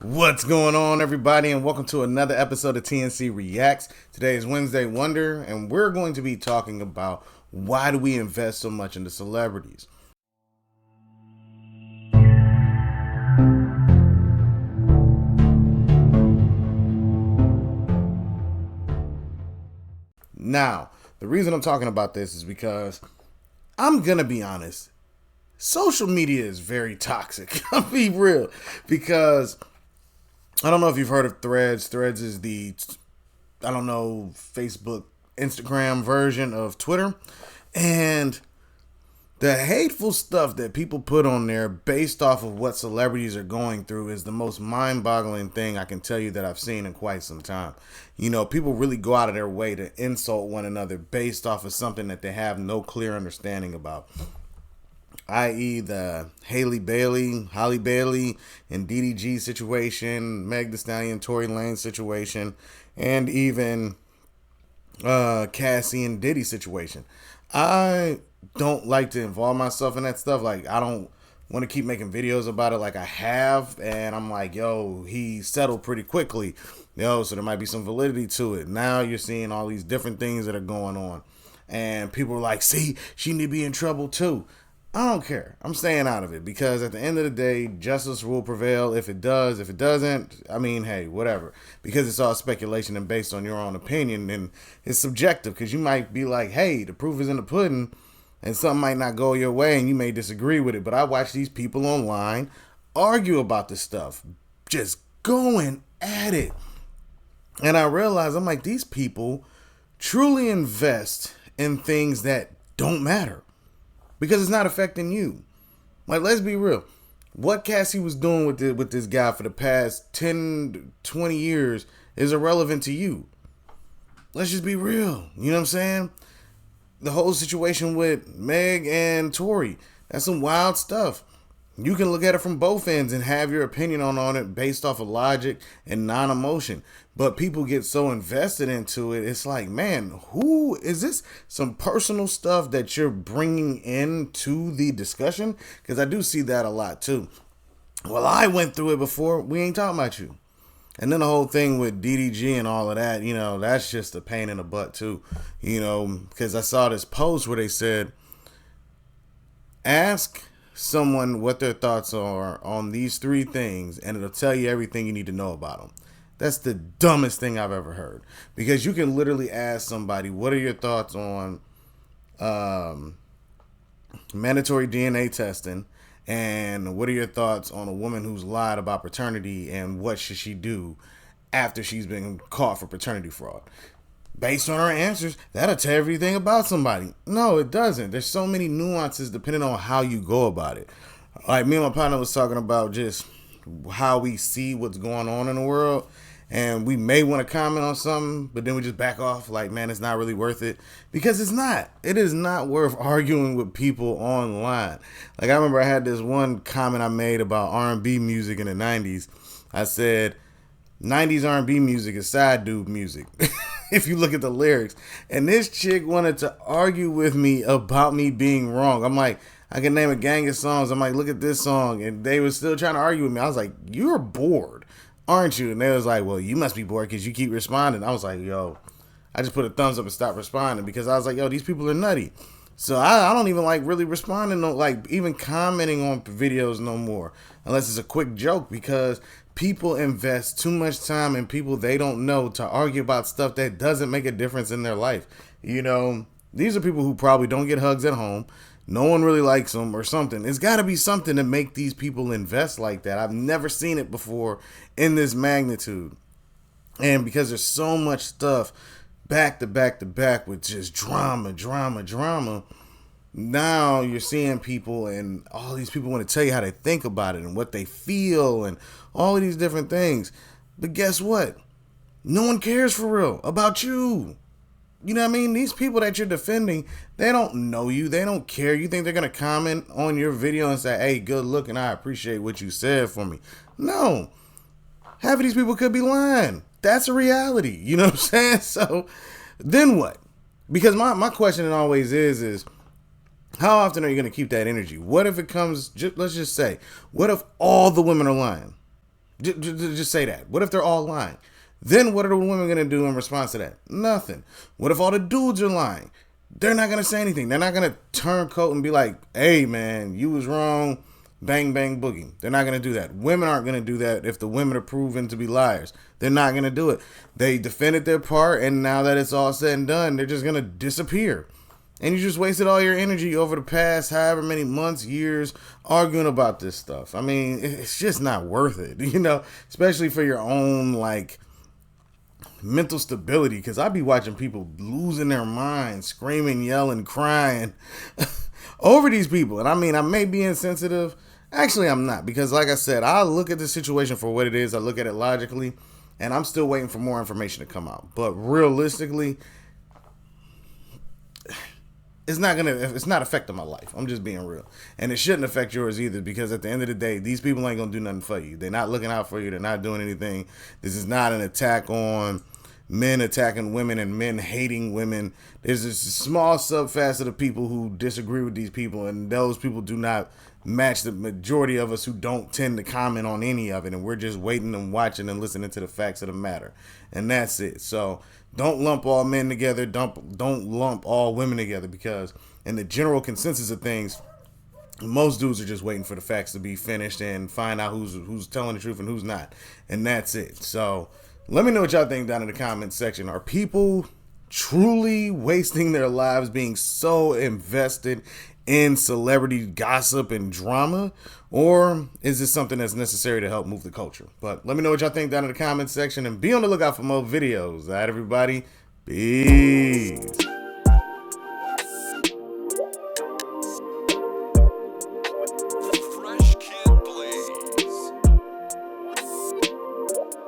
What's going on, everybody, and welcome to another episode of TNC Reacts. Today is Wednesday Wonder, and we're going to be talking about why do we invest so much into celebrities. Now, the reason I'm talking about this is because I'm gonna be honest. Social media is very toxic. I'll be real, because I don't know if you've heard of Threads. Threads is the, I don't know, Facebook, Instagram version of Twitter. And the hateful stuff that people put on there based off of what celebrities are going through is the most mind-boggling thing I can tell you that I've seen in quite some time. You know, people really go out of their way to insult one another based off of something that they have no clear understanding about, i.e. the Holly Bailey and DDG situation, Meg Thee Stallion, Tory Lanez situation, and even Cassie and Diddy situation. I don't like to involve myself in that stuff. Like, I don't want to keep making videos about it like I have, and I'm like, yo, he settled pretty quickly, so there might be some validity to it. Now you're seeing all these different things that are going on, and people are like, see, she need to be in trouble too. I don't care. I'm staying out of it, because at the end of the day, justice will prevail. If it does, if it doesn't, I mean, hey, whatever. Because it's all speculation and based on your own opinion, and it's subjective, because you might be like, hey, the proof is in the pudding, and something might not go your way and you may disagree with it. But I watch these people online argue about this stuff, just going at it. And I realize, I'm like, these people truly invest in things that don't matter, because it's not affecting you. Like, let's be real. What Cassie was doing with this guy for the past 10, 20 years is irrelevant to you. Let's just be real. You know what I'm saying? The whole situation with Meg and Tory, that's some wild stuff. You can look at it from both ends and have your opinion on it based off of logic and non-emotion. But people get so invested into it, it's like, man, who is this? Some personal stuff that you're bringing into the discussion? Because I do see that a lot too. Well, I went through it before. We ain't talking about you. And then the whole thing with DDG and all of that, that's just a pain in the butt too. Because I saw this post where they said, ask someone what their thoughts are on these three things, and it'll tell you everything you need to know about them. That's the dumbest thing I've ever heard, because you can literally ask somebody, what are your thoughts on mandatory DNA testing, and what are your thoughts on a woman who's lied about paternity, and what should she do after she's been caught for paternity fraud? Based on her answers, that'll tell everything about somebody. No, it doesn't. There's so many nuances depending on how you go about it. Like, me and my partner was talking about just how we see what's going on in the world, and we may want to comment on something, but then we just back off like, man, it's not really worth it, because it's not. It is not worth arguing with people online. Like, I remember I had this one comment I made about R&B music in the 90s. I said, 90s R&B music is side dude music. If you look at the lyrics. And this chick wanted to argue with me about me being wrong. I'm like, I can name a gang of songs. I'm like, look at this song. And they were still trying to argue with me. I was like, you're bored, aren't you? And they was like, well, you must be bored because you keep responding. I was like, yo, I just put a thumbs up and stopped responding, because I was like, yo, these people are nutty. So I don't even like really responding, no, like even commenting on videos no more, unless it's a quick joke, because people invest too much time in people they don't know to argue about stuff that doesn't make a difference in their life. These are people who probably don't get hugs at home. No one really likes them or something. It's got to be something to make these people invest like that. I've never seen it before in this magnitude. And because there's so much stuff back to back to back with just drama, now you're seeing people, and all these people want to tell you how they think about it and what they feel and all of these different things. But guess what? No one cares for real about you. You know what I mean? These people that you're defending, they don't know you. They don't care. You think they're going to comment on your video and say, hey, good looking, I appreciate what you said for me. No. Half of these people could be lying. That's a reality. You know what I'm saying? So then what? Because my question always is how often are you going to keep that energy? What if it comes, let's just say, what if all the women are lying? Just say that. What if they're all lying? Then what are the women going to do in response to that? Nothing. What if all the dudes are lying? They're not going to say anything. They're not going to turn coat and be like, hey, man, you was wrong. Bang, bang, boogie. They're not going to do that. Women aren't going to do that if the women are proven to be liars. They're not going to do it. They defended their part, and now that it's all said and done, they're just going to disappear. And you just wasted all your energy over the past however many months, years, arguing about this stuff. I mean, it's just not worth it, especially for your own, mental stability. Because I be watching people losing their minds, screaming, yelling, crying over these people. And I mean, I may be insensitive. Actually, I'm not. Because like I said, I look at the situation for what it is. I look at it logically. And I'm still waiting for more information to come out. But realistically, it's not affecting my life. I'm just being real. And it shouldn't affect yours either, because at the end of the day, these people ain't gonna do nothing for you. They're not looking out for you. They're not doing anything. This is not an attack on men attacking women and men hating women. There's this small subfacet of people who disagree with these people, and those people do not match the majority of us who don't tend to comment on any of it, and we're just waiting and watching and listening to the facts of the matter. And that's it. So don't lump all men together. Don't lump all women together, because in the general consensus of things, most dudes are just waiting for the facts to be finished and find out who's telling the truth and who's not. And that's it. So let me know what y'all think down in the comments section. Are people truly wasting their lives being so invested in celebrity gossip and drama? Or is this something that's necessary to help move the culture? But let me know what y'all think down in the comments section, and be on the lookout for more videos. All right, everybody. Peace.